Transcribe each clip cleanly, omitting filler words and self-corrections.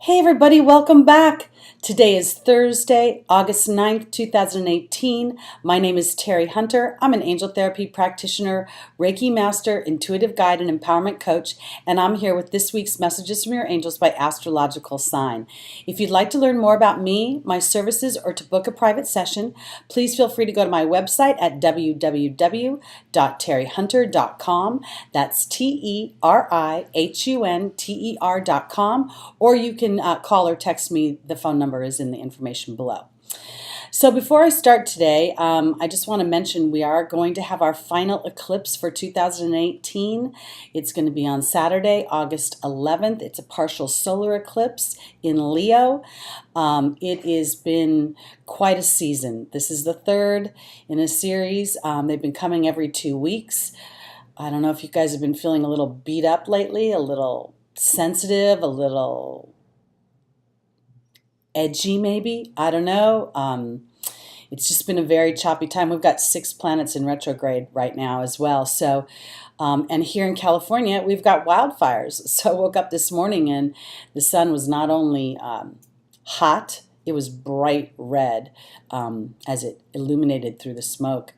Hey everybody, welcome back. Today is Thursday, August 9th, 2018. My name is Teri Hunter. I'm an angel therapy practitioner, Reiki master, intuitive guide, and empowerment coach, and I'm here with this week's Messages from Your Angels by Astrological sign. If you'd like to learn more about me, my services, or to book a private session, please feel free to go to my website at www.terihunter.com. That's TERIHUNTER.com, or you can call or text me. The phone number is in the information below. So before I start today, I just want to mention we are going to have our final eclipse for 2018. It's going to be on Saturday, August 11th. It's a partial solar eclipse in Leo. It has been quite a season. This is the third in a series. They've been coming every 2 weeks. I don't know if you guys have been feeling a little beat up lately, a little sensitive, a little edgy maybe. I don't know. It's just been a very choppy time. We've got 6 planets in retrograde right now as well. So, and here in California, we've got wildfires. So I woke up this morning and the sun was not only hot, it was bright red as it illuminated through the smoke.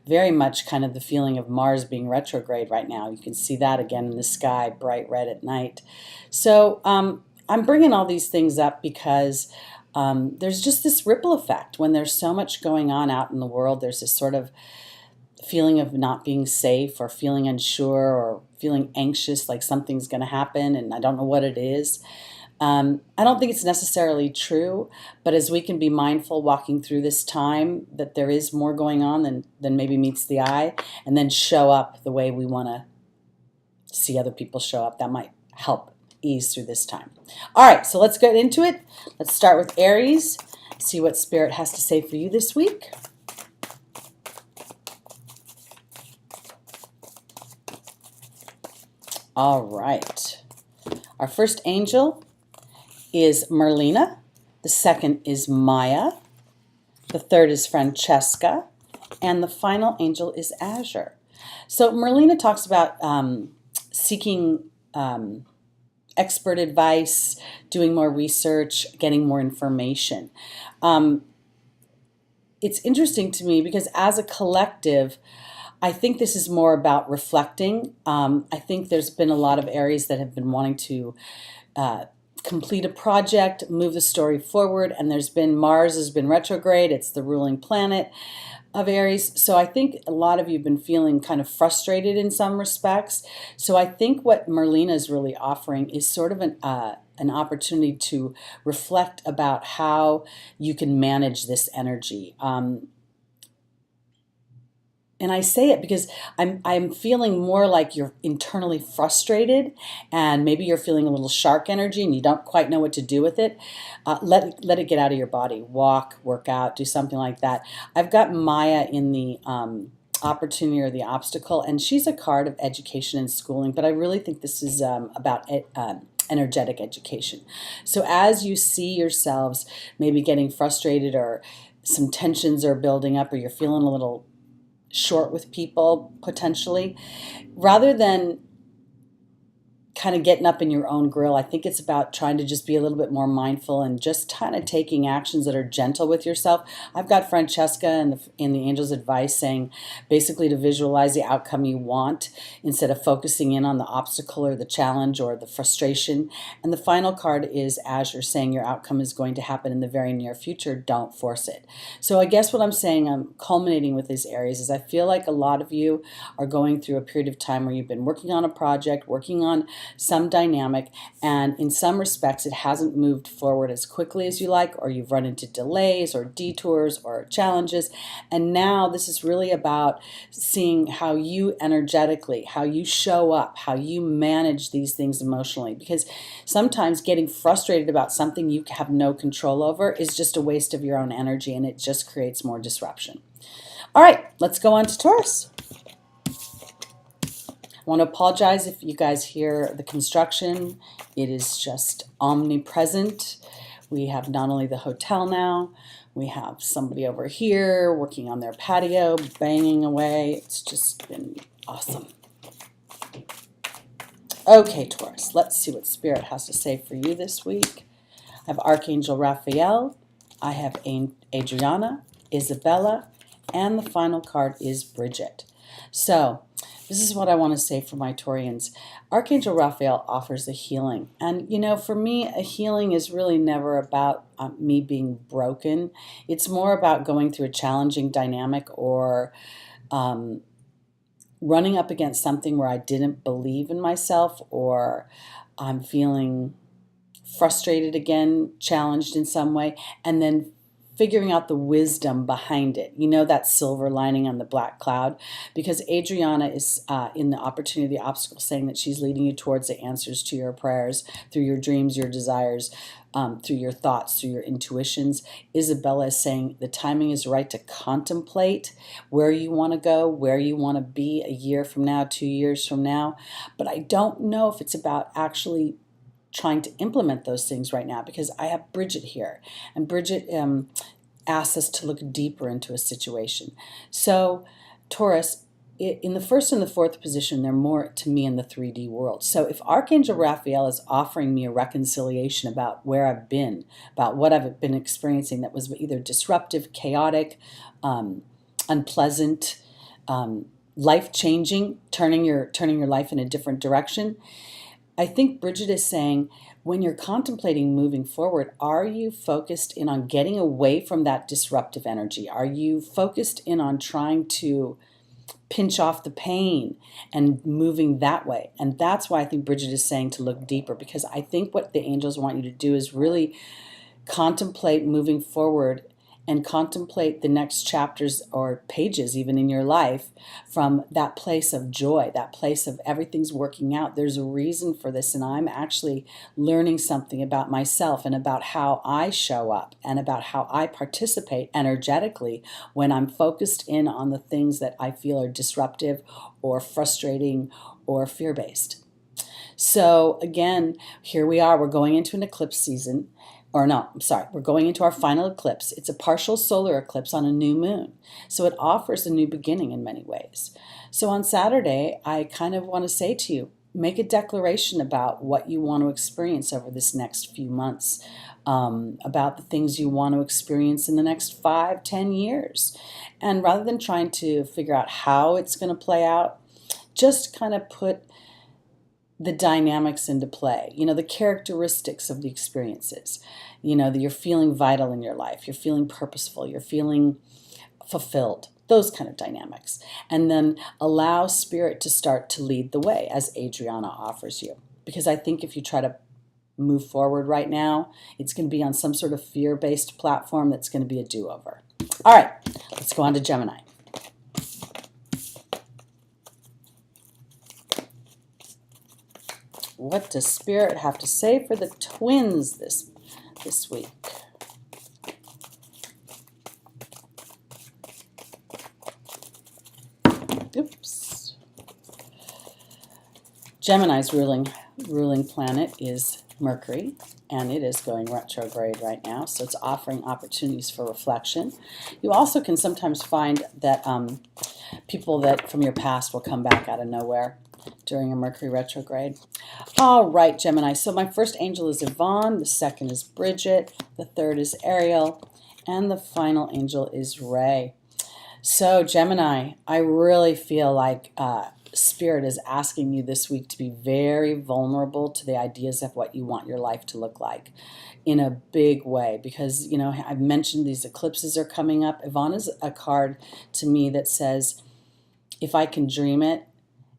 Very much kind of the feeling of Mars being retrograde right now. You can see that again in the sky, bright red at night. So I'm bringing all these things up because there's just this ripple effect. When there's so much going on out in the world, there's this sort of feeling of not being safe or feeling unsure or feeling anxious, like something's going to happen and I don't know what it is. I don't think it's necessarily true, but as we can be mindful walking through this time that there is more going on than maybe meets the eye, and then show up the way we want to see other people show up, that might help ease through this time. All right, so let's get into it. Let's start with Aries, see what Spirit has to say for you this week. All right, our first angel is Merlina, the second is Maya, the third is Francesca, and the final angel is Azure. So Merlina talks about seeking expert advice, doing more research, getting more information. It's interesting to me because as a collective, I think this is more about reflecting. I think there's been a lot of Aries that have been wanting to complete a project, move the story forward, and Mars has been retrograde. It's the ruling planet of Aries. So I think a lot of you have been feeling kind of frustrated in some respects. So I think what Merlina is really offering is sort of an opportunity to reflect about how you can manage this energy. And I say it because I'm feeling more like you're internally frustrated, and maybe you're feeling a little shark energy and you don't quite know what to do with it. Let it get out of your body. Walk, work out, do something like that. I've got Maya in the opportunity or the obstacle, and she's a card of education and schooling, but I really think this is about energetic education. So as you see yourselves maybe getting frustrated, or some tensions are building up, or you're feeling a little short with people potentially, rather than kind of getting up in your own grill, I think it's about trying to just be a little bit more mindful and just kind of taking actions that are gentle with yourself. I've got Francesca in the Angel's Advice saying basically to visualize the outcome you want instead of focusing in on the obstacle or the challenge or the frustration. And the final card is Azure saying your outcome is going to happen in the very near future. Don't force it. So I guess what I'm saying, I'm culminating with these Aries, is I feel like a lot of you are going through a period of time where you've been working on a project, working on some dynamic, and in some respects it hasn't moved forward as quickly as you like, or you've run into delays or detours or challenges. And now this is really about seeing how you energetically, how you show up, how you manage these things emotionally, because sometimes getting frustrated about something you have no control over is just a waste of your own energy, and it just creates more disruption. All right, let's go on to Taurus. I want to apologize if you guys hear the construction. It is just omnipresent. We have not only the hotel now, we have somebody over here working on their patio, banging away. It's just been awesome. Okay, Taurus, let's see what Spirit has to say for you this week. I have Archangel Raphael, I have Adriana, Isabella, and the final card is Bridget. So this is what I want to say for my Taurians. Archangel Raphael offers a healing. And, you know, for me, a healing is really never about me being broken. It's more about going through a challenging dynamic or running up against something where I didn't believe in myself, or I'm feeling frustrated again, challenged in some way, and then figuring out the wisdom behind it. You know, that silver lining on the black cloud, because Adriana is in the opportunity, the obstacle, saying that she's leading you towards the answers to your prayers, through your dreams, your desires, through your thoughts, through your intuitions. Isabella is saying the timing is right to contemplate where you want to go, where you want to be a year from now, 2 years from now. But I don't know if it's about actually trying to implement those things right now, because I have Bridget here, and Bridget asks us to look deeper into a situation. So Taurus, in the first and the fourth position, they're more to me in the 3D world. So if Archangel Raphael is offering me a reconciliation about where I've been, about what I've been experiencing that was either disruptive, chaotic, unpleasant, life-changing, turning your life in a different direction, I think Bridget is saying, when you're contemplating moving forward, are you focused in on getting away from that disruptive energy? Are you focused in on trying to pinch off the pain and moving that way? And that's why I think Bridget is saying to look deeper, because I think what the angels want you to do is really contemplate moving forward and contemplate the next chapters or pages even in your life from that place of joy, that place of everything's working out. There's a reason for this, and I'm actually learning something about myself and about how I show up and about how I participate energetically when I'm focused in on the things that I feel are disruptive or frustrating or fear-based. So again, here we are. We're going into an eclipse season. Or no, I'm sorry, we're going into our final eclipse. It's a partial solar eclipse on a new moon. So it offers a new beginning in many ways. So on Saturday, I kind of want to say to you, make a declaration about what you want to experience over this next few months, about the things you want to experience in the next 5, 10 years. And rather than trying to figure out how it's going to play out, just kind of put the dynamics into play, you know, the characteristics of the experiences, you know, that you're feeling vital in your life, you're feeling purposeful, you're feeling fulfilled, those kind of dynamics. And then allow spirit to start to lead the way, as Adriana offers you. Because I think if you try to move forward right now, it's going to be on some sort of fear-based platform that's going to be a do-over. All right, let's go on to Gemini. What does Spirit have to say for the twins this week? Oops. Gemini's ruling planet is Mercury, and it is going retrograde right now, so it's offering opportunities for reflection. You also can sometimes find that people that from your past will come back out of nowhere during a Mercury retrograde. All right, Gemini. So my first angel is Yvonne, the second is Bridget, the third is Ariel, and the final angel is Ray. So Gemini, I really feel like Spirit is asking you this week to be very vulnerable to the ideas of what you want your life to look like in a big way, because, you know, I've mentioned these eclipses are coming up. Yvonne is a card to me that says, if I can dream it,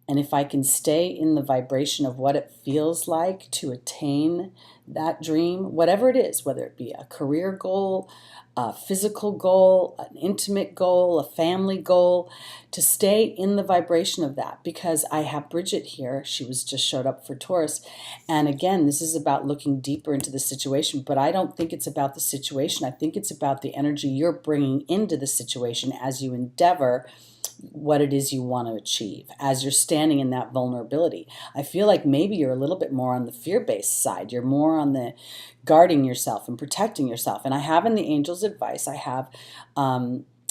and if I can stay in the vibration of what it feels like to attain that dream, whatever it is, whether it be a career goal, a physical goal, an intimate goal, a family goal, to stay in the vibration of that. Because I have Bridget here. She just showed up for Taurus. And again, this is about looking deeper into the situation, but I don't think it's about the situation. I think it's about the energy you're bringing into the situation as you endeavor what it is you want to achieve, as you're standing in that vulnerability. I feel like maybe you're a little bit more on the fear-based side. You're more on the guarding yourself and protecting yourself. And I have in the angel's advice, I have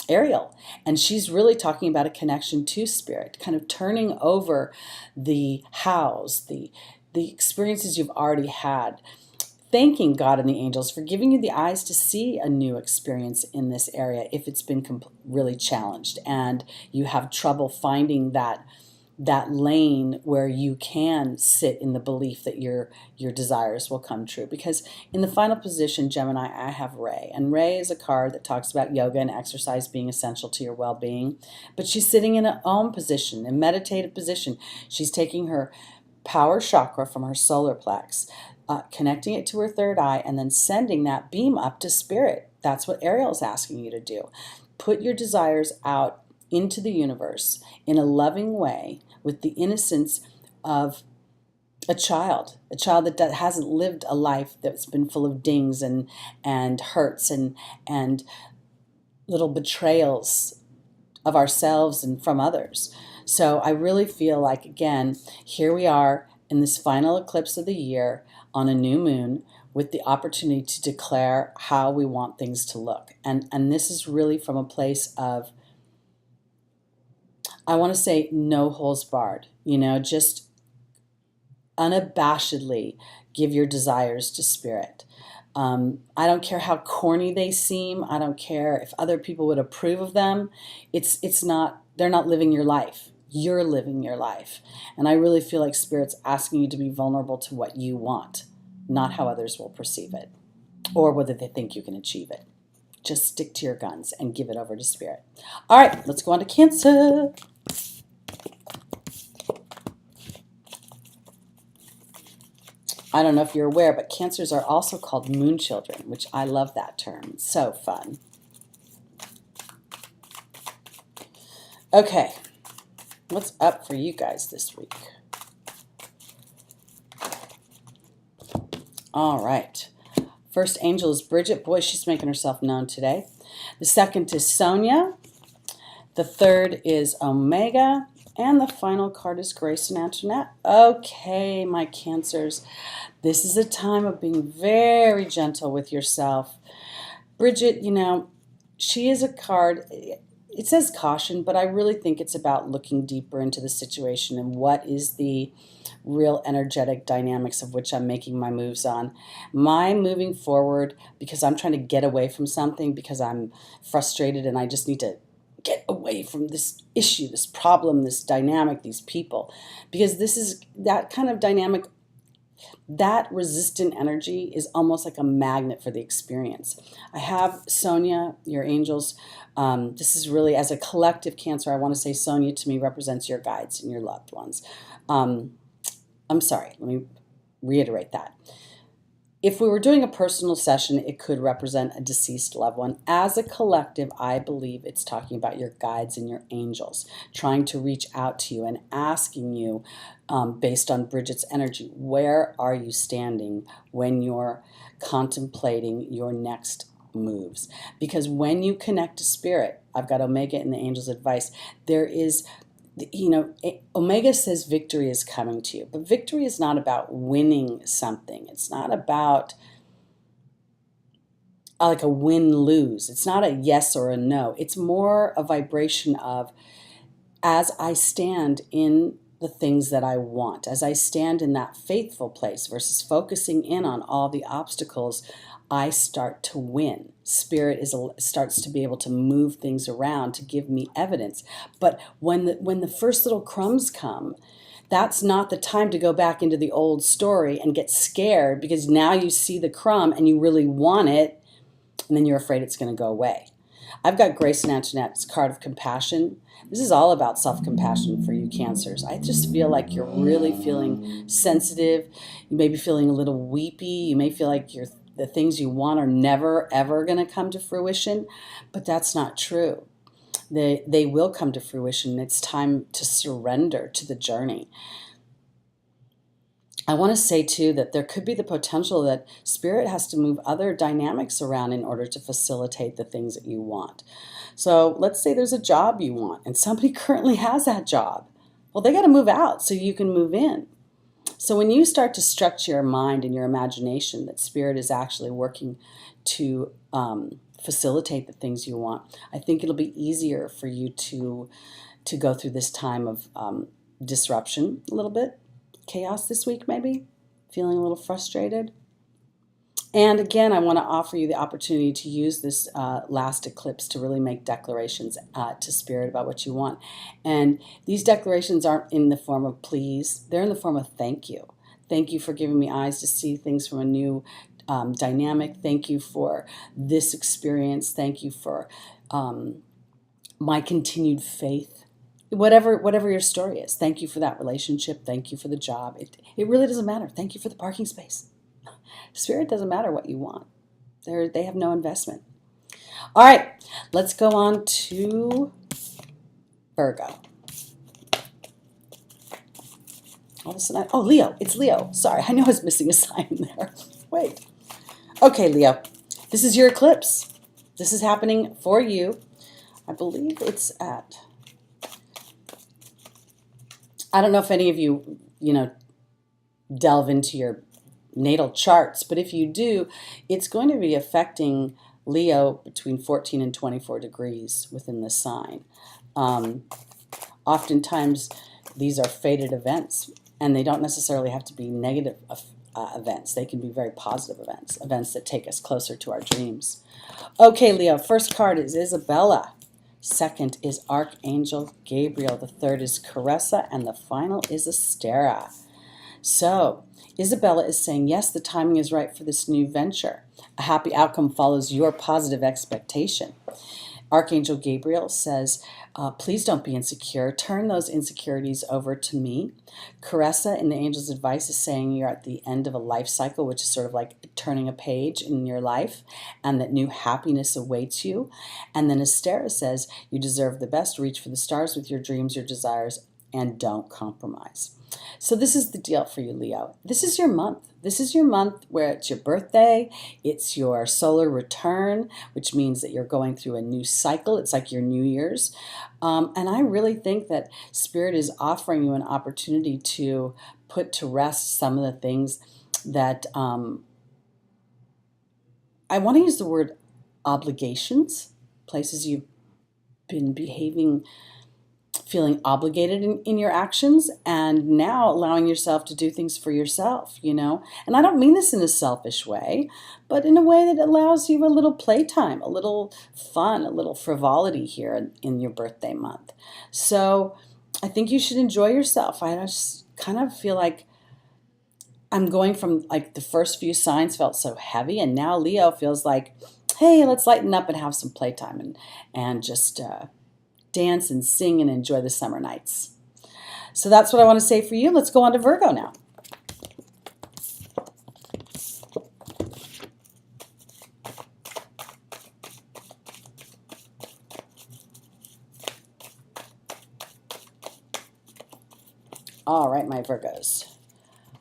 Ariel, and she's really talking about a connection to spirit, kind of turning over the hows, the experiences you've already had, thanking God and the angels for giving you the eyes to see a new experience in this area if it's been really challenged and you have trouble finding that lane where you can sit in the belief that your desires will come true. Because in the final position, Gemini, I have Ray. And Ray is a card that talks about yoga and exercise being essential to your well-being. But she's sitting in an Om position, a meditative position. She's taking her power chakra from her solar plex, connecting it to her third eye, and then sending that beam up to spirit. That's what Ariel's asking you to do. Put your desires out into the universe in a loving way with the innocence of a child that hasn't lived a life that's been full of dings and hurts and little betrayals of ourselves and from others. So I really feel like, again, here we are in this final eclipse of the year on a new moon with the opportunity to declare how we want things to look. And this is really from a place of, I want to say, no holes barred, just unabashedly give your desires to spirit. I don't care how corny they seem. I don't care if other people would approve of them. They're not living your life. You're living your life. And I really feel like Spirit's asking you to be vulnerable to what you want, not how others will perceive it or whether they think you can achieve it. Just stick to your guns and give it over to Spirit. All right, let's go on to Cancer. I don't know if you're aware, but Cancers are also called moon children, which I love that term. It's so fun. Okay, what's up for you guys this week? All right. First angel is Bridget. Boy, she's making herself known today. The second is Sonia. The third is Omega. And the final card is Grace and Antoinette. Okay, my Cancers. This is a time of being very gentle with yourself. Bridget, she is a card, it says caution, but I really think it's about looking deeper into the situation and what is the real energetic dynamics of which I'm making my moves on. My moving forward, because I'm trying to get away from something, because I'm frustrated and I just need to get away from this issue, this problem, this dynamic, these people, because this is that kind of dynamic. That resistant energy is almost like a magnet for the experience. I have Sonia, your angels. This is really, as a collective Cancer, I want to say Sonia to me represents your guides and your loved ones. I'm sorry, let me reiterate that. If we were doing a personal session, it could represent a deceased loved one. As a collective, I believe it's talking about your guides and your angels, trying to reach out to you and asking you, based on Bridget's energy, where are you standing when you're contemplating your next moves? Because when you connect to Spirit, I've got Omega in the Angel's Advice, there is, Omega says victory is coming to you, but victory is not about winning something. It's not about like a win-lose. It's not a yes or a no. It's more a vibration of, as I stand in the things that I want, as I stand in that faithful place versus focusing in on all the obstacles, I start to win. Spirit starts to be able to move things around to give me evidence. But when the first little crumbs come, that's not the time to go back into the old story and get scared, because now you see the crumb and you really want it, and then you're afraid it's going to go away. I've got Grace and Antoinette's card of compassion. This is all about self-compassion for you Cancers. I just feel like you're really feeling sensitive. You may be feeling a little weepy. You may feel like the things you want are never, ever going to come to fruition, but that's not true. They will come to fruition. It's time to surrender to the journey. I want to say, too, that there could be the potential that Spirit has to move other dynamics around in order to facilitate the things that you want. So let's say there's a job you want and somebody currently has that job. Well, they got to move out so you can move in. So when you start to stretch your mind and your imagination that Spirit is actually working to facilitate the things you want, I think it'll be easier for you to go through this time of disruption a little bit. Chaos this week, maybe? Feeling a little frustrated? And again, I want to offer you the opportunity to use this last eclipse to really make declarations to Spirit about what you want. And these declarations aren't in the form of please, they're in the form of thank you. Thank you for giving me eyes to see things from a new dynamic. Thank you for this experience. Thank you for my continued faith. Whatever your story is. Thank you for that relationship. Thank you for the job. It really doesn't matter. Thank you for the parking space. Spirit doesn't matter what you want. They have no investment. All right, let's go on to Virgo. All of a sudden, oh, Leo. It's Leo. Sorry, I know I was missing a sign there. Wait. Okay, Leo. This is your eclipse. This is happening for you. I believe it's at... I don't know if any of you, delve into your natal charts, but if you do, it's going to be affecting Leo between 14 and 24 degrees within the sign. Oftentimes, these are fated events, and they don't necessarily have to be negative events. They can be very positive events, events that take us closer to our dreams. Okay, Leo, first card is Isabella. Second is Archangel Gabriel. The third is Caressa, and the final is Astera. So, Isabella is saying, yes, the timing is right for this new venture. A happy outcome follows your positive expectation. Archangel Gabriel says, please don't be insecure. Turn those insecurities over to me. Caressa, in the angel's advice, is saying you're at the end of a life cycle, which is sort of like turning a page in your life, and that new happiness awaits you. And then Astera says you deserve the best. Reach for the stars with your dreams, your desires, and don't compromise. So this is the deal for you, Leo. This is your month. This is your month where it's your birthday, it's your solar return, which means that you're going through a new cycle. It's like your New Year's. And I really think that Spirit is offering you an opportunity to put to rest some of the things that, I want to use the word obligations, places you've been feeling obligated in your actions, and now allowing yourself to do things for yourself, And I don't mean this in a selfish way, but in a way that allows you a little playtime, a little fun, a little frivolity here in your birthday month. So I think you should enjoy yourself. I just kind of feel like I'm going from like the first few signs felt so heavy, and now Leo feels like, hey, let's lighten up and have some playtime and just dance and sing and enjoy the summer nights. So that's what I want to say for you. Let's go on to Virgo now. All right, my Virgos.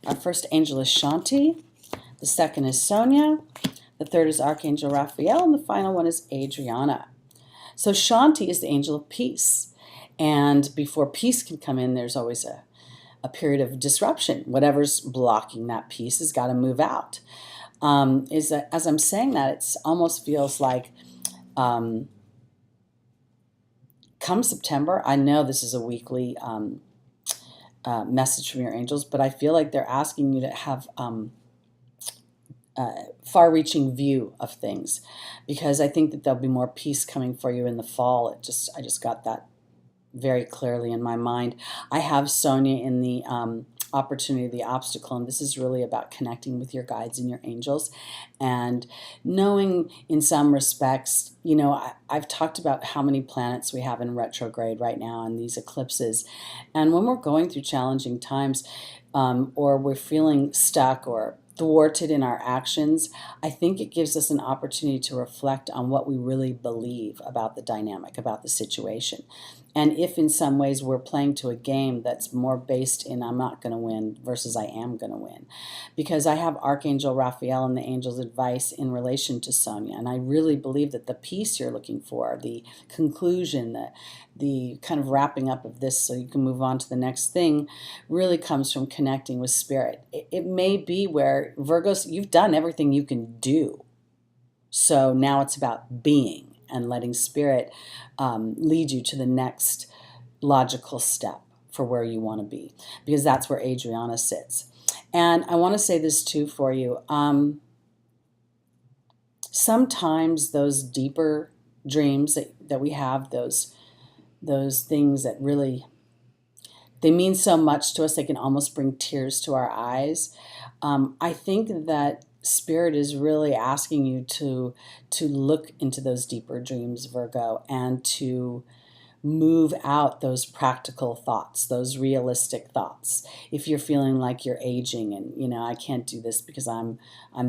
Our first angel is Shanti. The second is Sonia. The third is Archangel Raphael. And the final one is Adriana. So Shanti is the angel of peace. And before peace can come in, there's always a period of disruption. Whatever's blocking that peace has got to move out. As I'm saying that, it almost feels like come September, I know this is a weekly message from your angels, but I feel like they're asking you to have far-reaching view of things, because I think that there'll be more peace coming for you in the fall. I just got that very clearly in my mind. I have Sonia in the opportunity, the obstacle, and this is really about connecting with your guides and your angels, and knowing in some respects, I've talked about how many planets we have in retrograde right now and these eclipses, and when we're going through challenging times, or we're feeling stuck or thwarted in our actions, I think it gives us an opportunity to reflect on what we really believe about the dynamic, about the situation. And if in some ways we're playing to a game that's more based in I'm not going to win versus I am going to win. Because I have Archangel Raphael and the angel's advice in relation to Sonia. And I really believe that the peace you're looking for, the conclusion, the kind of wrapping up of this so you can move on to the next thing, really comes from connecting with Spirit. It may be where Virgos, you've done everything you can do. So now it's about being and letting Spirit lead you to the next logical step for where you want to be, because that's where Adriana sits. And I want to say this too for you. sometimes those deeper dreams that we have, those things that really, they mean so much to us, they can almost bring tears to our eyes. I think that Spirit is really asking you to look into those deeper dreams, Virgo, and to move out those practical thoughts, those realistic thoughts. If you're feeling like you're aging and, I can't do this because I'm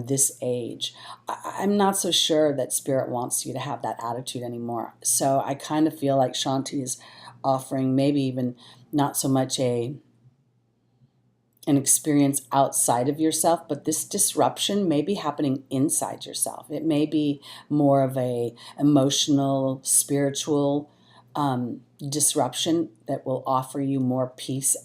this age, I'm not so sure that Spirit wants you to have that attitude anymore. So I kind of feel like Shanti is offering maybe even not so much an experience outside of yourself, but this disruption may be happening inside yourself. It may be more of a emotional, spiritual disruption that will offer you more peace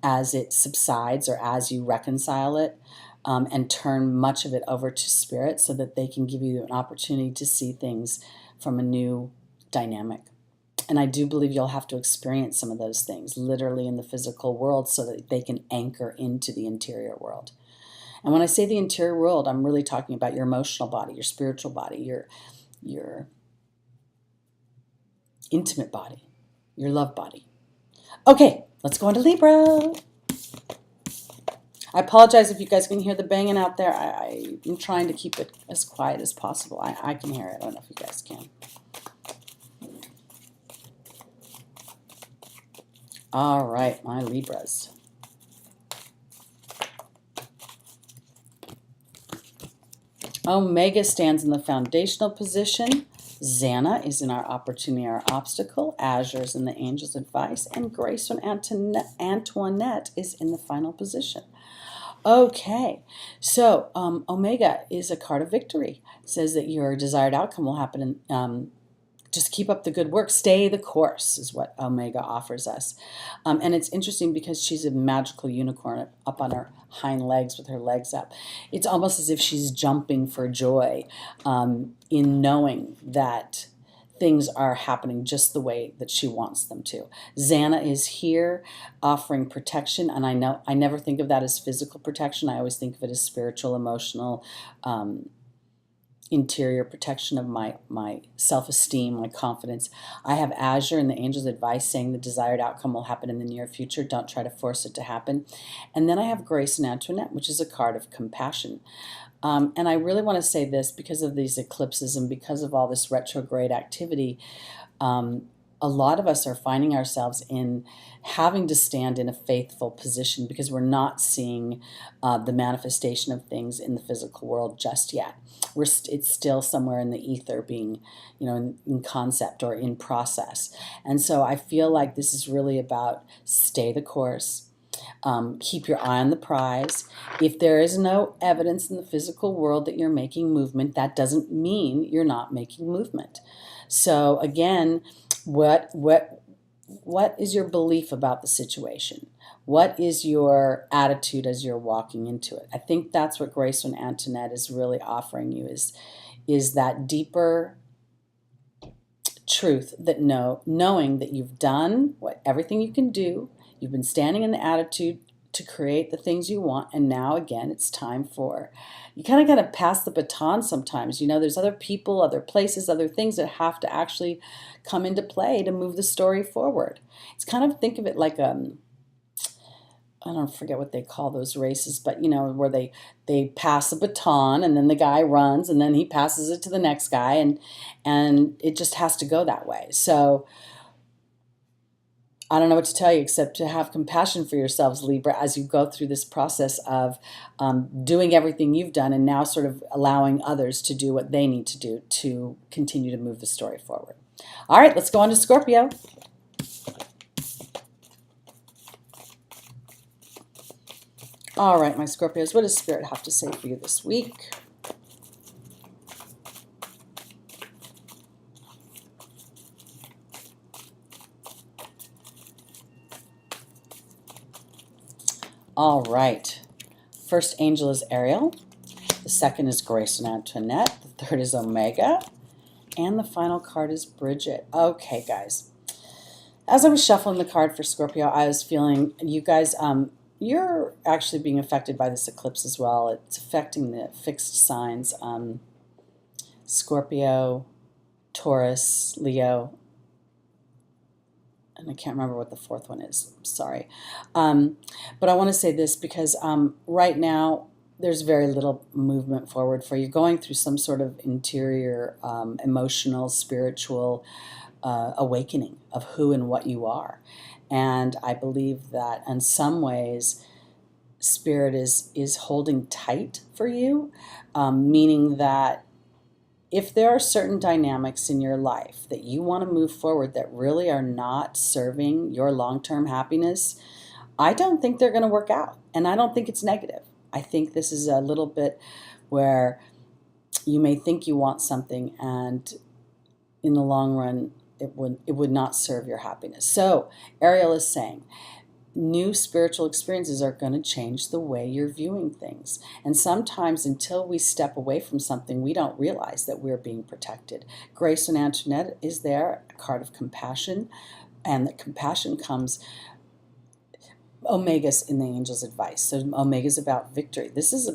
as it subsides or as you reconcile it, and turn much of it over to Spirit so that they can give you an opportunity to see things from a new dynamic. And I do believe you'll have to experience some of those things literally in the physical world so that they can anchor into the interior world. And when I say the interior world, I'm really talking about your emotional body, your spiritual body, your intimate body, your love body. Okay, let's go into Libra. I apologize if you guys can hear the banging out there. I'm trying to keep it as quiet as possible. I can hear it. I don't know if you guys can. All right, my Libras. Omega stands in the foundational position. Xana is in our opportunity, our obstacle. Azure is in the angel's advice. And Grace and Antoinette is in the final position. Okay, so Omega is a card of victory. It says that your desired outcome will happen in just keep up the good work. Stay the course is what Omega offers us. And it's interesting because she's a magical unicorn up on her hind legs with her legs up. It's almost as if she's jumping for joy in knowing that things are happening just the way that she wants them to. Xana is here offering protection, and I never think of that as physical protection. I always think of it as spiritual, emotional, interior protection of my self-esteem, my confidence. I have Azure and the angel's advice saying the desired outcome will happen in the near future. Don't try to force it to happen. And then I have Grace and Antoinette, which is a card of compassion. And I really want to say this because of these eclipses and because of all this retrograde activity. A lot of us are finding ourselves in having to stand in a faithful position because we're not seeing the manifestation of things in the physical world just yet. It's still somewhere in the ether, being, in concept or in process. And so I feel like this is really about stay the course. Keep your eye on the prize. If there is no evidence in the physical world that you're making movement, that doesn't mean you're not making movement. So again, what is your belief about the situation? What is your attitude as you're walking into it? I think that's what Grace and Antoinette is really offering you is that deeper truth that knowing that you've done everything you can do. You've been standing in the attitude to create the things you want, and now again it's time for you kind of got to pass the baton sometimes. There's other people, other places, other things that have to actually come into play to move the story forward. It's kind of, think of it like I don't forget what they call those races, but where they pass a baton and then the guy runs and then he passes it to the next guy, and it just has to go that way. So I don't know what to tell you except to have compassion for yourselves, Libra, as you go through this process of doing everything you've done and now sort of allowing others to do what they need to do to continue to move the story forward. All right, let's go on to Scorpio. All right, my Scorpios, what does Spirit have to say for you this week? All right. First angel is Ariel. The second is Grace and Antoinette. The third is Omega. And the final card is Bridget. Okay, guys. As I was shuffling the card for Scorpio, I was feeling you guys, you're actually being affected by this eclipse as well. It's affecting the fixed signs. Scorpio, Taurus, Leo, and I can't remember what the fourth one is. Sorry. But I want to say this because right now there's very little movement forward for you. Going through some sort of interior, emotional, spiritual awakening of who and what you are. And I believe that in some ways, Spirit is holding tight for you, meaning that if there are certain dynamics in your life that you want to move forward that really are not serving your long-term happiness, I don't think they're going to work out. And I don't think it's negative. I think this is a little bit where you may think you want something and in the long run, it would not serve your happiness. So Ariel is saying, new spiritual experiences are going to change the way you're viewing things. And sometimes until we step away from something, we don't realize that we're being protected. Grace and Antoinette is there, a card of compassion. And that compassion comes, Omega's in the angel's advice. So Omega's about victory. This is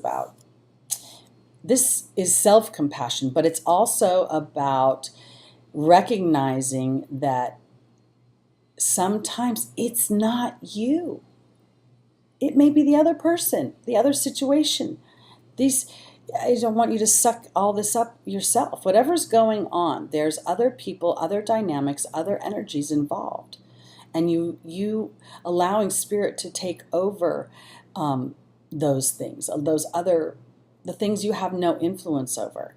self-compassion, but it's also about recognizing that sometimes it's not you. It may be the other person, the other situation. I don't want you to suck all this up yourself. Whatever's going on, there's other people, other dynamics, other energies involved. And you allowing Spirit to take over those things, the things you have no influence over.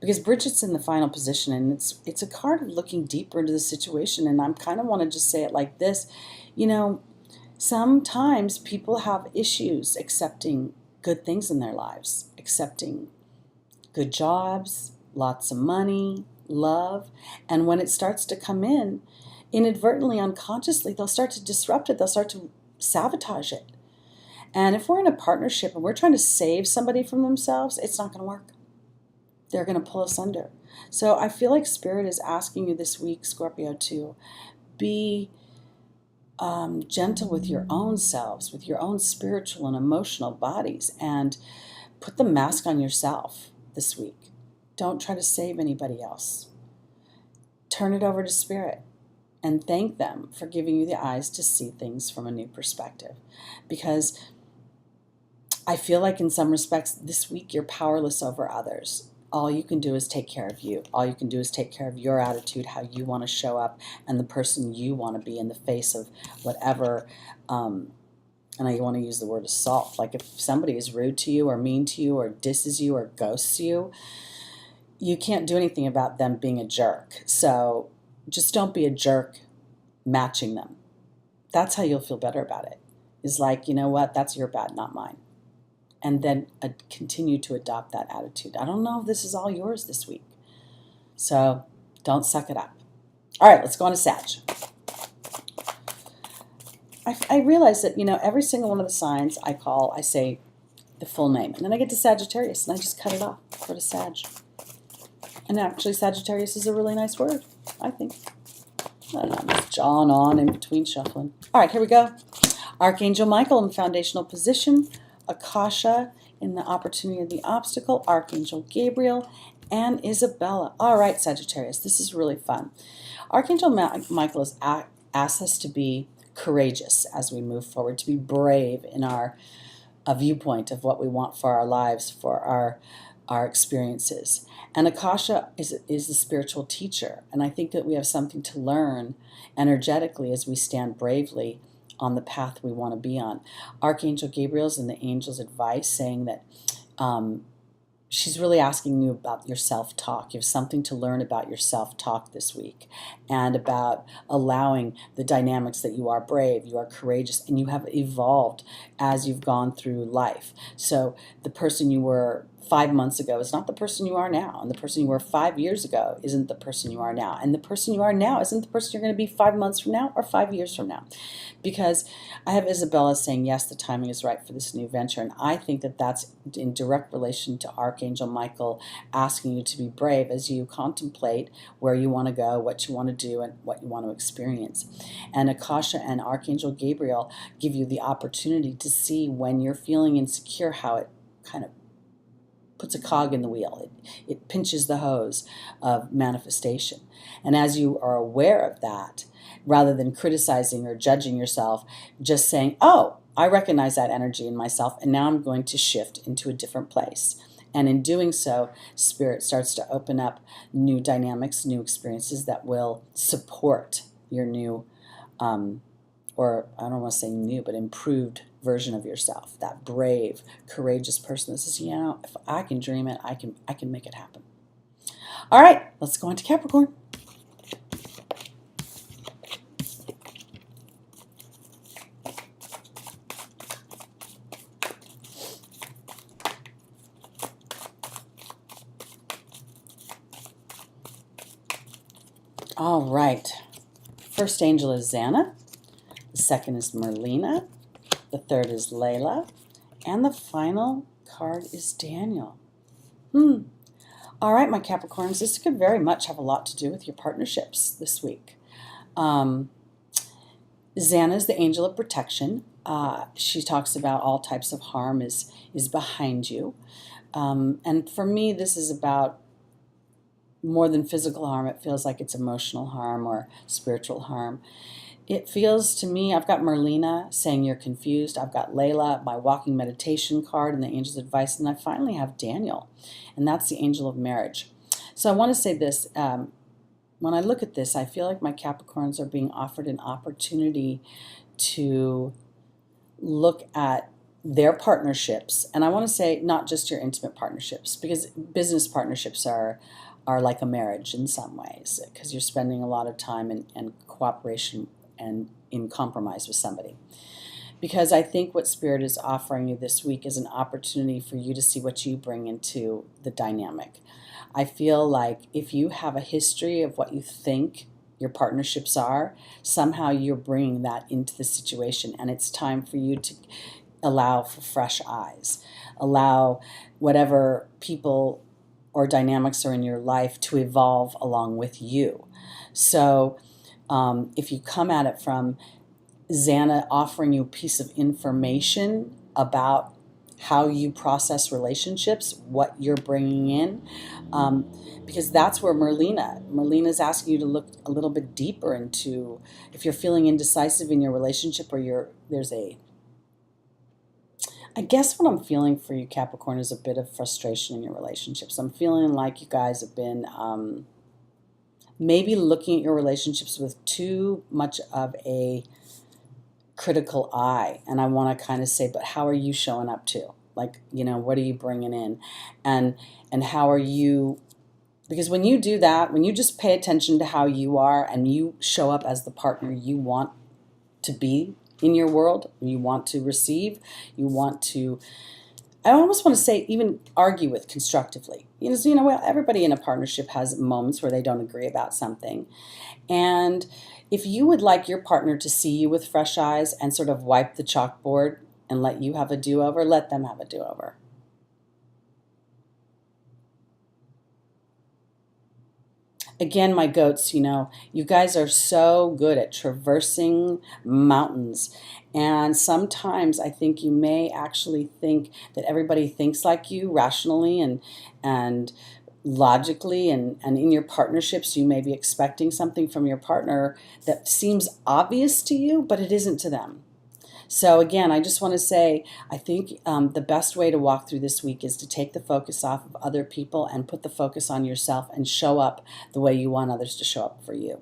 Because Bridget's in the final position, and it's a card of looking deeper into the situation, and I kind of want to just say it like this. Sometimes people have issues accepting good things in their lives, accepting good jobs, lots of money, love, and when it starts to come in, inadvertently, unconsciously, they'll start to disrupt it, they'll start to sabotage it. And if we're in a partnership and we're trying to save somebody from themselves, it's not going to work. They're going to pull us under. So I feel like Spirit is asking you this week, Scorpio, to be gentle with your own selves, with your own spiritual and emotional bodies, and put the mask on yourself this week. Don't try to save anybody else. Turn it over to Spirit and thank them for giving you the eyes to see things from a new perspective. Because I feel like in some respects this week you're powerless over others. All you can do is take care of you. All you can do is take care of your attitude, how you want to show up, and the person you want to be in the face of whatever, and I want to use the word assault. Like if somebody is rude to you or mean to you or disses you or ghosts you, you can't do anything about them being a jerk. So just don't be a jerk matching them. That's how you'll feel better about it. Is like, you know what, that's your bad, not mine. And then continue to adopt that attitude. I don't know if this is all yours this week. So don't suck it up. All right, let's go on to Sag. I realize that, every single one of the signs I say the full name. And then I get to Sagittarius, and I just cut it off. Go to Sag. And actually, Sagittarius is a really nice word, I think. I'm just jawing on in between shuffling. All right, here we go. Archangel Michael in foundational position. Akasha in the opportunity of the obstacle, Archangel Gabriel, and Isabella. All right, Sagittarius, this is really fun. Archangel Michael has asked us to be courageous as we move forward, to be brave in our viewpoint of what we want for our lives, for our experiences. And Akasha is the spiritual teacher, and I think that we have something to learn energetically as we stand bravely on the path we want to be on. Archangel Gabriel's in the angel's advice saying that she's really asking you about your self-talk. You have something to learn about your self-talk this week and about allowing the dynamics that you are brave, you are courageous, and you have evolved as you've gone through life. So the person you were 5 months ago is not the person you are now, and the person you were 5 years ago isn't the person you are now, and the person you are now isn't the person you're going to be 5 months from now or 5 years from now. Because I have Isabella saying, yes, the timing is right for this new venture, and I think that that's in direct relation to Archangel Michael asking you to be brave as you contemplate where you want to go, what you want to do, and what you want to experience. And Akasha and Archangel Gabriel give you the opportunity to see when you're feeling insecure, how it kind of puts a cog in the wheel. It pinches the hose of manifestation. And as you are aware of that, rather than criticizing or judging yourself, just saying, oh, I recognize that energy in myself, and now I'm going to shift into a different place. And in doing so, Spirit starts to open up new dynamics, new experiences that will support your new, or I don't want to say new, but improved version of yourself. That brave, courageous person that says, you know, if I can dream it, I can make it happen. All right, let's go on to Capricorn. All right. First angel is Xana. The second is Merlina. The third is Layla. And the final card is Daniel. All right, my Capricorns, this could very much have a lot to do with your partnerships this week. Xana is the angel of protection. She talks about all types of harm is behind you. And for me, this is about more than physical harm. It feels like it's emotional harm or spiritual harm. It feels to me, I've got Merlina saying you're confused. I've got Layla, my walking meditation card and the angel's advice. And I finally have Daniel, and that's the angel of marriage. So I want to say this. When I look at this, I feel like my Capricorns are being offered an opportunity to look at their partnerships. And I want to say not just your intimate partnerships, because business partnerships are like a marriage in some ways, because you're spending a lot of time in cooperation and in compromise with somebody. Because I think what Spirit is offering you this week is an opportunity for you to see what you bring into the dynamic. I feel like if you have a history of what you think your partnerships are, somehow you're bringing that into the situation, and it's time for you to allow for fresh eyes. Allow whatever people or dynamics are in your life to evolve along with you. So if you come at it from Xana offering you a piece of information about how you process relationships, what you're bringing in, because that's where Merlina's asking you to look a little bit deeper into if you're feeling indecisive in your relationship, or I guess what I'm feeling for you, Capricorn, is a bit of frustration in your relationships. I'm feeling like you guys have been maybe looking at your relationships with too much of a critical eye. And I want to kind of say, but how are you showing up to? Like, you know, what are you bringing in? And how are you, because when you do that, when you just pay attention to how you are and you show up as the partner you want to be in your world, you want to receive, you want to, I almost want to say even argue with constructively. Well, everybody in a partnership has moments where they don't agree about something. And if you would like your partner to see you with fresh eyes and sort of wipe the chalkboard and let you have a do-over, let them have a do-over. Again, my goats, you guys are so good at traversing mountains. And sometimes I think you may actually think that everybody thinks like you rationally and logically, and in your partnerships you may be expecting something from your partner that seems obvious to you, but it isn't to them. So again, I just want to say, I think the best way to walk through this week is to take the focus off of other people and put the focus on yourself and show up the way you want others to show up for you.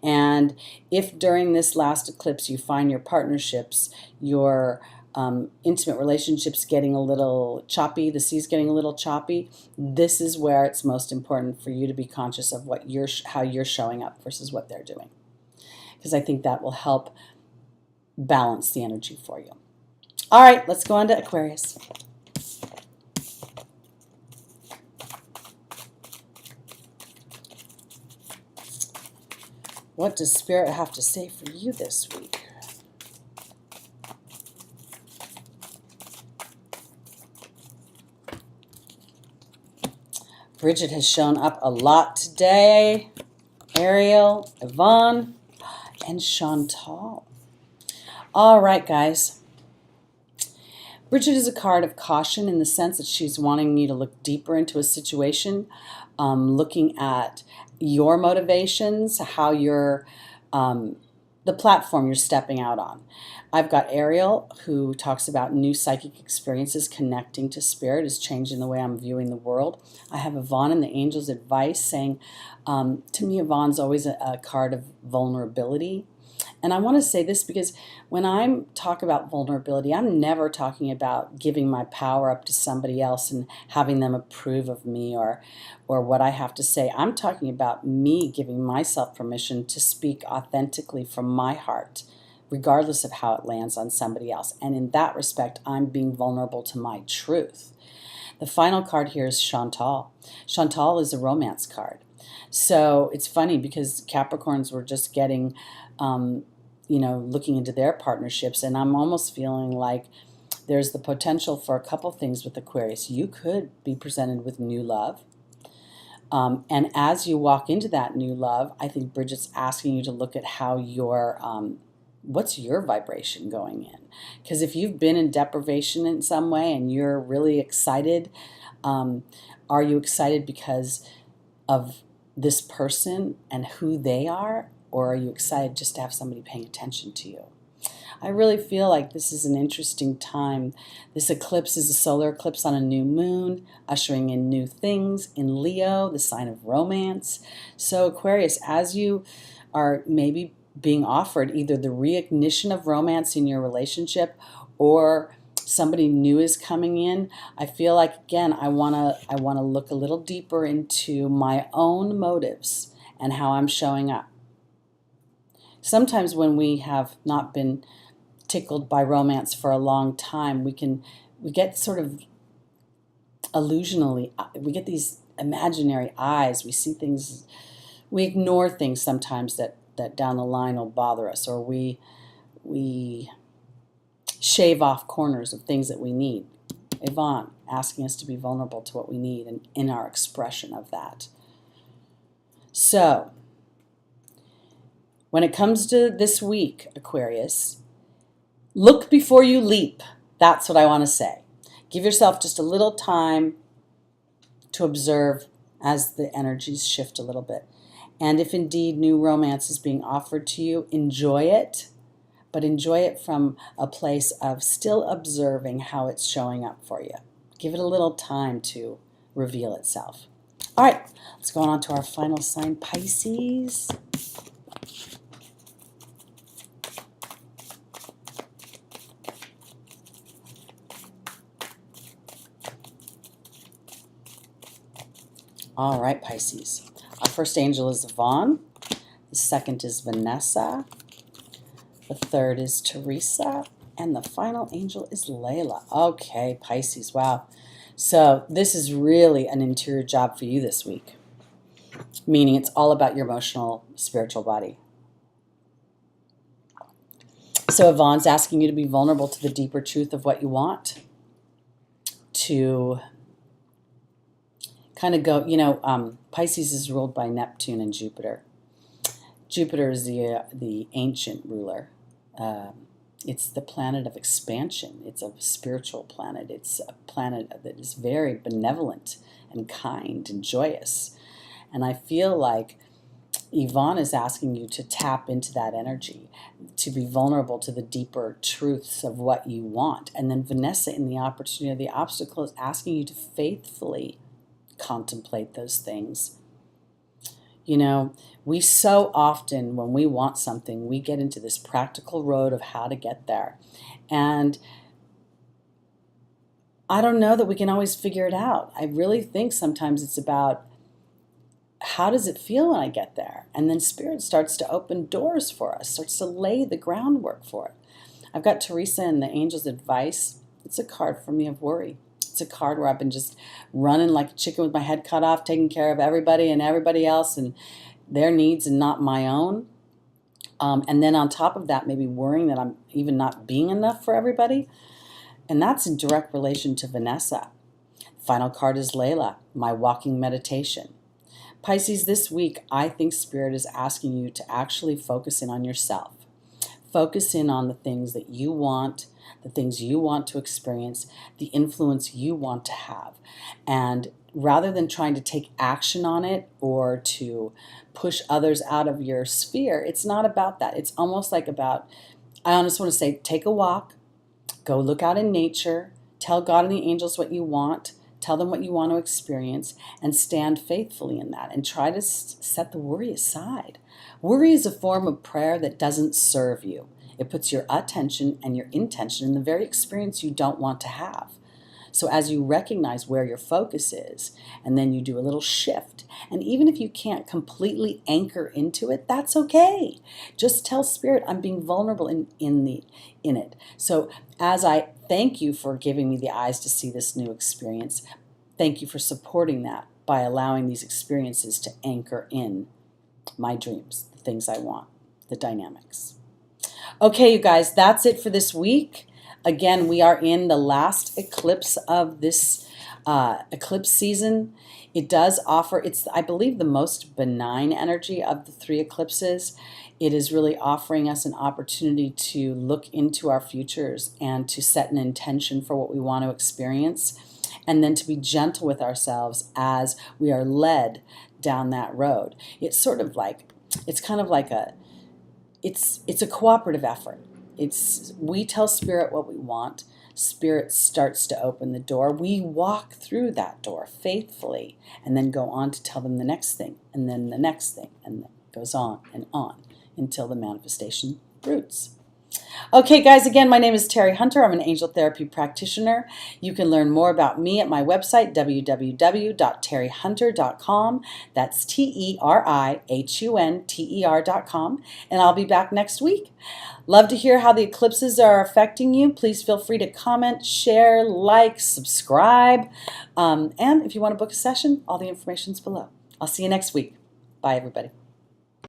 And if during this last eclipse you find your partnerships, your intimate relationships getting a little choppy, the sea's getting a little choppy, this is where it's most important for you to be conscious of how you're showing up versus what they're doing. Because I think that will help balance the energy for you. All right, let's go on to Aquarius. What does Spirit have to say for you this week? Bridget has shown up a lot today. Ariel, Yvonne, and Chantal. All right, guys. Bridget is a card of caution in the sense that she's wanting you to look deeper into a situation, looking at your motivations, how you're, the platform you're stepping out on. I've got Ariel, who talks about new psychic experiences connecting to spirit is changing the way I'm viewing the world. I have Yvonne and the Angel's Advice saying, to me, Yvonne's always a card of vulnerability. And I want to say this because when I talk about vulnerability, I'm never talking about giving my power up to somebody else and having them approve of me or what I have to say. I'm talking about me giving myself permission to speak authentically from my heart, regardless of how it lands on somebody else. And in that respect, I'm being vulnerable to my truth. The final card here is Chantal. Chantal is a romance card. So it's funny because Capricorns were just getting, looking into their partnerships, and I'm almost feeling like there's the potential for a couple things with Aquarius. You could be presented with new love. And as you walk into that new love, I think Bridget's asking you to look at how your, what's your vibration going in? Because if you've been in deprivation in some way and you're really excited, are you excited because of this person and who they are? Or are you excited just to have somebody paying attention to you? I really feel like this is an interesting time. This eclipse is a solar eclipse on a new moon, ushering in new things in Leo, the sign of romance. So Aquarius, as you are maybe being offered either the reignition of romance in your relationship or somebody new is coming in, I feel like, again, I want to look a little deeper into my own motives and how I'm showing up. Sometimes when we have not been tickled by romance for a long time, we get sort of illusionally, we get these imaginary eyes, we see things, we ignore things sometimes that down the line will bother us, or we shave off corners of things that we need. Yvonne asking us to be vulnerable to what we need and in our expression of that. So, when it comes to this week, Aquarius, look before you leap. That's what I want to say. Give yourself just a little time to observe as the energies shift a little bit. And if indeed new romance is being offered to you, enjoy it, but enjoy it from a place of still observing how it's showing up for you. Give it a little time to reveal itself. All right, let's go on to our final sign, Pisces. All right, Pisces. Our first angel is Yvonne. The second is Vanessa. The third is Teresa. And the final angel is Layla. Okay, Pisces, wow. So this is really an interior job for you this week, meaning it's all about your emotional, spiritual body. So Yvonne's asking you to be vulnerable to the deeper truth of what you want, to kind of go, Pisces is ruled by Neptune and Jupiter. Jupiter is the ancient ruler. It's the planet of expansion. It's a spiritual planet. It's a planet that is very benevolent and kind and joyous. And I feel like Yvonne is asking you to tap into that energy, to be vulnerable to the deeper truths of what you want. And then Vanessa, in the opportunity of the obstacle, is asking you to faithfully contemplate those things. You know, we so often, when we want something, we get into this practical road of how to get there. And I don't know that we can always figure it out. I really think sometimes it's about, how does it feel when I get there? And then Spirit starts to open doors for us, starts to lay the groundwork for it. I've got Teresa and the Angel's Advice. It's a card for me of worry. It's a card where I've been just running like a chicken with my head cut off, taking care of everybody and everybody else and their needs and not my own. And then on top of that, maybe worrying that I'm even not being enough for everybody. And that's in direct relation to Vanessa. Final card is Layla, my walking meditation. Pisces, this week, I think Spirit is asking you to actually focus in on yourself. Focus in on the things that you want, the things you want to experience, the influence you want to have. And rather than trying to take action on it or to push others out of your sphere, it's not about that. It's almost like about, I honestly want to say, take a walk, go look out in nature, tell God and the angels what you want, tell them what you want to experience, and stand faithfully in that, and try to set the worry aside. Worry is a form of prayer that doesn't serve you. It puts your attention and your intention in the very experience you don't want to have. So as you recognize where your focus is, and then you do a little shift, and even if you can't completely anchor into it, that's okay. Just tell Spirit, I'm being vulnerable in it. So as I thank you for giving me the eyes to see this new experience, thank you for supporting that by allowing these experiences to anchor in my dreams, the things I want, the dynamics. Okay, you guys, that's it for this week. Again, we are in the last eclipse of this eclipse season. It does offer, it's, I believe, the most benign energy of the 3 eclipses. It is really offering us an opportunity to look into our futures and to set an intention for what we want to experience, and then to be gentle with ourselves as we are led down that road. It's sort of like, it's kind of like it's a cooperative effort. We tell Spirit what we want. Spirit starts to open the door. We walk through that door faithfully and then go on to tell them the next thing, and then the next thing, and it goes on until the manifestation roots. Okay, guys, again, my name is Teri Hunter. I'm an angel therapy practitioner. You can learn more about me at my website, www.terihunter.com. That's TERIHUNTER.com. And I'll be back next week. Love to hear how the eclipses are affecting you. Please feel free to comment, share, like, subscribe. And if you want to book a session, all the information's below. I'll see you next week. Bye, everybody.